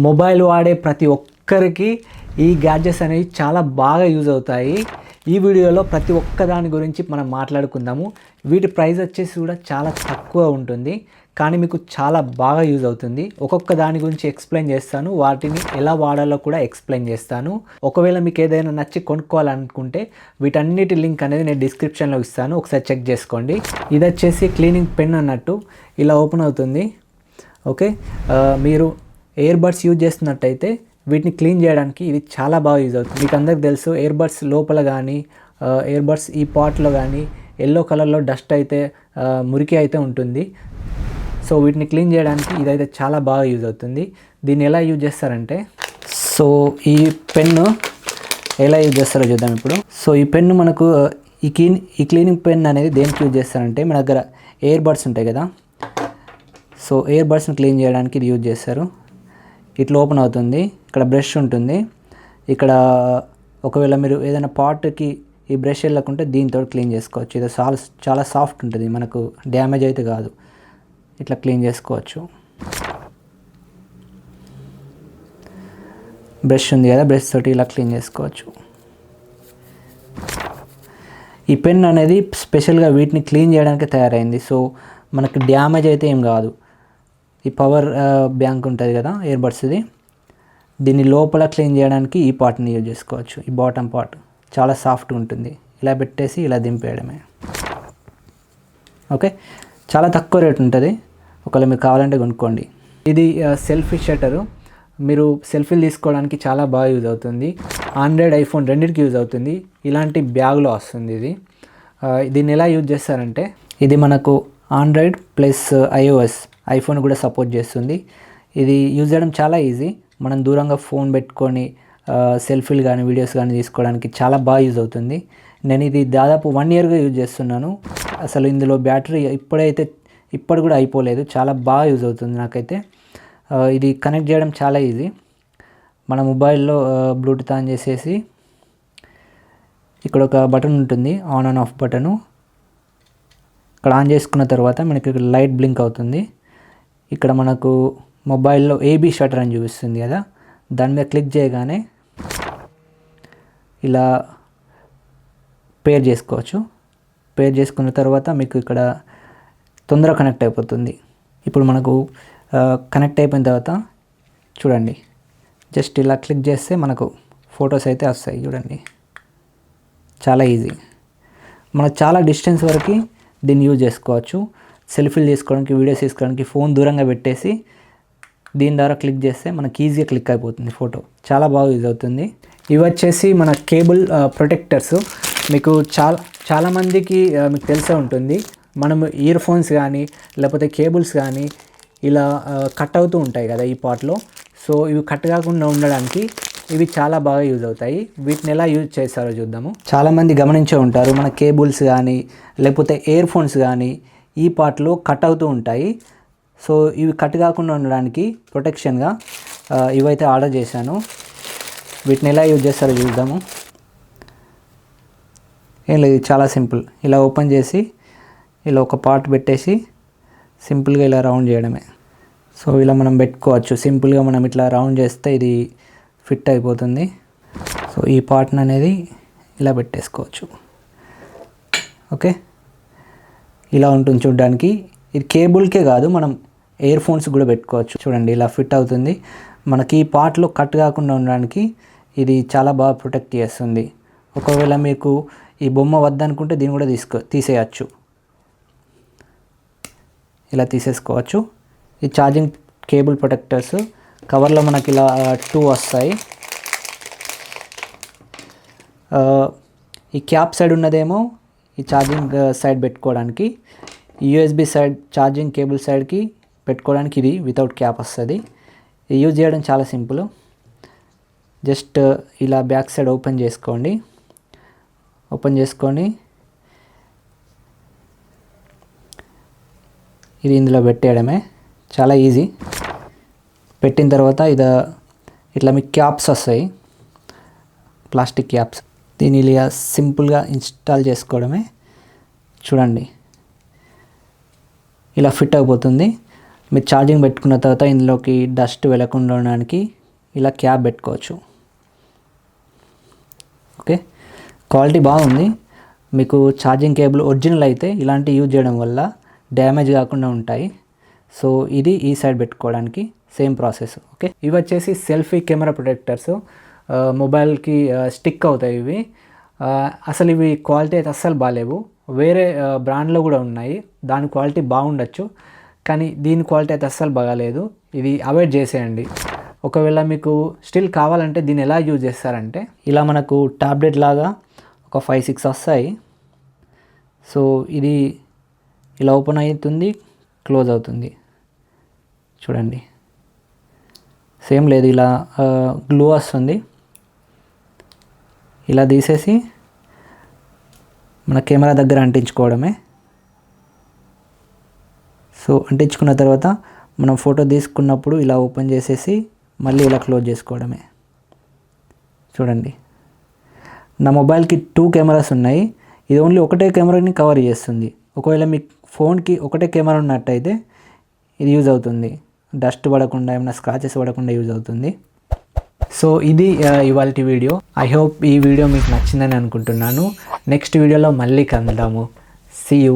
Mobile వాడే ప్రతి ఒక్కరికి ఈ గ్యాడ్జెట్స్ అనేవి చాలా బాగా యూజ్ అవుతాయి. ఈ వీడియోలో ప్రతి ఒక్క దాని గురించి మనం మాట్లాడుకుందాము. వీటి ప్రైస్ వచ్చేసి కూడా చాలా తక్కువ ఉంటుంది, కానీ మీకు చాలా బాగా యూజ్ అవుతుంది. ఒక్కొక్క దాని గురించి ఎక్స్ప్లెయిన్ చేస్తాను, వాటిని ఎలా వాడాలో కూడా ఎక్స్ప్లెయిన్ చేస్తాను. ఒకవేళ మీకు ఏదైనా నచ్చి కొనుక్కోవాలనుకుంటే వీటన్నిటి లింక్ అనేది నేను డిస్క్రిప్షన్లో ఇస్తాను, ఒకసారి చెక్ చేసుకోండి. ఇది వచ్చేసి క్లీనింగ్ పెన్ అన్నట్టు ఇలా ఓపెన్ అవుతుంది. ఓకే, మీరు ఇయర్ బడ్స్ యూజ్ చేస్తున్నట్టయితే వీటిని క్లీన్ చేయడానికి ఇది చాలా బాగా యూజ్ అవుతుంది. మీకు అందరికి తెలుసు, ఇయర్ బడ్స్ లోపల కానీ ఇయర్ బడ్స్ ఈ పాట్లో కానీ ఎల్లో కలర్లో డస్ట్ అయితే మురికి అయితే ఉంటుంది. సో వీటిని క్లీన్ చేయడానికి ఇదైతే చాలా బాగా యూజ్ అవుతుంది. దీన్ని ఎలా యూజ్ చేస్తారంటే, సో ఈ పెన్ను ఎలా యూజ్ చేస్తారో చూద్దాం ఇప్పుడు. సో ఈ పెన్ను మనకు ఈ క్లీనింగ్ పెన్ అనేది దేనికి యూజ్ చేస్తారంటే, మన దగ్గర ఇయర్ బడ్స్ ఉంటాయి కదా, సో ఇయర్ బడ్స్ని క్లీన్ చేయడానికి ఇది యూజ్ చేస్తారు. ఇట్లా ఓపెన్ అవుతుంది, ఇక్కడ బ్రష్ ఉంటుంది. ఇక్కడ ఒకవేళ మీరు ఏదైనా పాట్కి ఈ బ్రష్ వెళ్ళకుంటే దీంతో క్లీన్ చేసుకోవచ్చు. ఇది చాలా సాఫ్ట్ ఉంటుంది, మనకు డ్యామేజ్ అయితే కాదు. ఇట్లా క్లీన్ చేసుకోవచ్చు. బ్రష్ ఉంది కదా, బ్రష్ తోటి ఇలా క్లీన్ చేసుకోవచ్చు. ఈ పెన్ అనేది స్పెషల్గా వీటిని క్లీన్ చేయడానికి తయారైంది. సో మనకు డ్యామేజ్ అయితే ఏం కాదు. ఈ పవర్ బ్యాంక్ ఉంటుంది కదా ఇయర్ బడ్స్ది, దీన్ని లోపల క్లీన్ చేయడానికి ఈ పార్ట్ని యూజ్ చేసుకోవచ్చు. ఈ బాటమ్ పార్ట్ చాలా సాఫ్ట్గా ఉంటుంది. ఇలా పెట్టేసి ఇలా దింపేయడమే. ఓకే, చాలా తక్కువ రేట్ ఉంటుంది. ఒకవేళ మీకు కావాలంటే కొనుక్కోండి. ఇది సెల్ఫీ షట్టరు. మీరు సెల్ఫీలు తీసుకోవడానికి చాలా బాగా యూజ్ అవుతుంది. ఆండ్రాయిడ్, ఐఫోన్ రెండింటికి యూజ్ అవుతుంది. ఇలాంటి బ్యాగ్లో వస్తుంది ఇది. దీన్ని ఎలా యూజ్ చేస్తారంటే, ఇది మనకు ఆండ్రాయిడ్ ప్లస్ iOS, ఐఫోన్ కూడా సపోర్ట్ చేస్తుంది. ఇది యూజ్ చేయడం చాలా ఈజీ. మనం దూరంగా ఫోన్ పెట్టుకొని సెల్ఫీలు కానీ వీడియోస్ కానీ తీసుకోవడానికి చాలా బాగా యూజ్ అవుతుంది. నేను ఇది దాదాపు 1 ఇయర్గా యూజ్ చేస్తున్నాను. అసలు ఇందులో బ్యాటరీ ఇప్పుడు కూడా అయిపోలేదు. చాలా బాగా యూజ్ అవుతుంది నాకైతే. ఇది కనెక్ట్ చేయడం చాలా ఈజీ. మన మొబైల్లో బ్లూటూత్ ఆన్ చేసేసి ఇక్కడ ఒక బటన్ ఉంటుంది, ఆన్ అండ్ ఆఫ్ బటను. ఇక్కడ ఆన్ చేసుకున్న తర్వాత మనకి లైట్ బ్లింక్ అవుతుంది. ఇక్కడ మనకు మొబైల్లో ఏబీ షట్టర్ అని చూపిస్తుంది కదా, దాని మీద క్లిక్ చేయగానే ఇలా పేర్ చేసుకోవచ్చు. పేర్ చేసుకున్న తర్వాత మీకు ఇక్కడ తొందరగా కనెక్ట్ అయిపోతుంది. ఇప్పుడు మనకు కనెక్ట్ అయిపోయిన తర్వాత చూడండి, జస్ట్ ఇలా క్లిక్ చేస్తే మనకు ఫొటోస్ అయితే వస్తాయి. చూడండి, చాలా ఈజీ. మనకు చాలా డిస్టెన్స్ వరకు దీన్ని యూజ్ చేసుకోవచ్చు. సెల్ఫీలు తీసుకోవడానికి, వీడియోస్ తీసుకోవడానికి ఫోన్ దూరంగా పెట్టేసి దీని ద్వారా క్లిక్ చేస్తే మనకి ఈజీగా క్లిక్ అయిపోతుంది ఫోటో. చాలా బాగా యూజ్ అవుతుంది. ఇవి వచ్చేసి మన కేబుల్ ప్రొటెక్టర్స్. మీకు చాలామందికి మీకు తెలిసే ఉంటుంది, మనం ఇయర్ ఫోన్స్ కానీ లేకపోతే కేబుల్స్ కానీ ఇలా కట్ అవుతూ ఉంటాయి కదా ఈ పార్ట్లో. సో ఇవి కట్ కాకుండా ఉండడానికి ఇవి చాలా బాగా యూజ్ అవుతాయి. వీటిని ఎలా యూజ్ చేస్తారో చూద్దాము. చాలామంది గమనించే ఉంటారు, మన కేబుల్స్ కానీ లేకపోతే ఇయర్ ఫోన్స్ కానీ ఈ పార్ట్లో కట్ అవుతూ ఉంటాయి. సో ఇవి కట్ కాకుండా ఉండడానికి ప్రొటెక్షన్గా ఇవైతే ఆర్డర్ చేశాను. వీటిని ఎలా యూజ్ చేస్తారో చూద్దాము. ఏం లేదు, చాలా సింపుల్. ఇలా ఓపెన్ చేసి ఇలా ఒక పార్ట్ పెట్టేసి సింపుల్గా ఇలా రౌండ్ చేయడమే. సో ఇలా మనం పెట్టుకోవచ్చు. సింపుల్గా మనం ఇట్లా రౌండ్ చేస్తే ఇది ఫిట్ అయిపోతుంది. సో ఈ పార్ట్ని అనేది ఇలా పెట్టేసుకోవచ్చు. ఓకే, ఇలా ఉంటుంది చూడడానికి. ఇది కేబుల్కే కాదు, మనం ఇయర్ ఫోన్స్ కూడా పెట్టుకోవచ్చు. చూడండి, ఇలా ఫిట్ అవుతుంది. మనకి ఈ పార్ట్లో కట్ కాకుండా ఉండడానికి ఇది చాలా బాగా ప్రొటెక్ట్ చేస్తుంది. ఒకవేళ మీకు ఈ బొమ్మ వద్దనుకుంటే దీన్ని కూడా తీసేయచ్చు. ఇలా తీసేసుకోవచ్చు. ఈ ఛార్జింగ్ కేబుల్ ప్రొటెక్టర్స్ కవర్లో మనకి ఇలా 2 వస్తాయి. ఈ క్యాప్ సైడ్ ఉన్నదేమో ఈ ఛార్జింగ్ సైడ్ పెట్టుకోవడానికి, యూఎస్బి సైడ్ ఛార్జింగ్ కేబుల్ సైడ్కి పెట్టుకోవడానికి ఇది వితౌట్ క్యాప్ వస్తుంది. ఇది యూజ్ చేయడం చాలా సింపుల్. జస్ట్ ఇలా బ్యాక్ సైడ్ ఓపెన్ చేసుకొని ఇది ఇందులో పెట్టేయడమే. చాలా ఈజీ. పెట్టిన తర్వాత ఇట్లా మీకు క్యాప్స్ వస్తాయి, ప్లాస్టిక్ క్యాప్స్. దీన్ని ఇలా సింపుల్గా ఇన్స్టాల్ చేసుకోవడమే. చూడండి, ఇలా ఫిట్ అయిపోతుంది. మీరు ఛార్జింగ్ పెట్టుకున్న తర్వాత ఇందులోకి డస్ట్ వెళ్ళకుండా ఉండడానికి ఇలా క్యాప్ పెట్టుకోవచ్చు. ఓకే, క్వాలిటీ బాగుంది. మీకు ఛార్జింగ్ కేబుల్ ఒరిజినల్ అయితే ఇలాంటివి యూజ్ చేయడం వల్ల డ్యామేజ్ కాకుండా ఉంటాయి. సో ఇది ఈ సైడ్ పెట్టుకోవడానికి సేమ్ ప్రాసెస్. ఓకే, ఇవి వచ్చేసి సెల్ఫీ కెమెరా ప్రొటెక్టర్స్, మొబైల్కి స్టిక్ అవుతాయి ఇవి. అసలు ఇవి క్వాలిటీ అయితే అస్సలు బాగాలేవు. వేరే బ్రాండ్లో కూడా ఉన్నాయి, దాని క్వాలిటీ బాగుండొచ్చు, కానీ దీని క్వాలిటీ అయితే అస్సలు బాగాలేదు. ఇది అవాయిడ్ చేసేయండి. ఒకవేళ మీకు స్టిల్ కావాలంటే దీన్ని ఎలా యూజ్ చేస్తారంటే, ఇలా మనకు టాబ్లెట్ లాగా ఒక 5-6 వస్తాయి. సో ఇది ఇలా ఓపెన్ అవుతుంది, క్లోజ్ అవుతుంది. చూడండి, సేమ్ లేదు, ఇలా గ్లూ వస్తుంది. ఇలా తీసేసి మన కెమెరా దగ్గర అంటించుకోవడమే. సో అంటించుకున్న తర్వాత మనం ఫోటో తీసుకున్నప్పుడు ఇలా ఓపెన్ చేసేసి మళ్ళీ ఇలా క్లోజ్ చేసుకోవడమే. చూడండి, నా మొబైల్కి 2 కెమెరాస్ ఉన్నాయి. ఇది ఓన్లీ ఒకటే కెమెరాని కవర్ చేస్తుంది. ఒకవేళ మీ ఫోన్కి ఒకటే కెమెరా ఉన్నట్టయితే ఇది యూజ్ అవుతుంది, డస్ట్ పడకుండా, ఏమైనా స్క్రాచెస్ పడకుండా యూజ్ అవుతుంది. సో ఇది ఇవాల్టి వీడియో. ఐ హోప్ ఈ వీడియో మీకు నచ్చిందని అనుకుంటున్నాను. నెక్స్ట్ వీడియోలో మళ్ళీ కలుద్దాము. See you.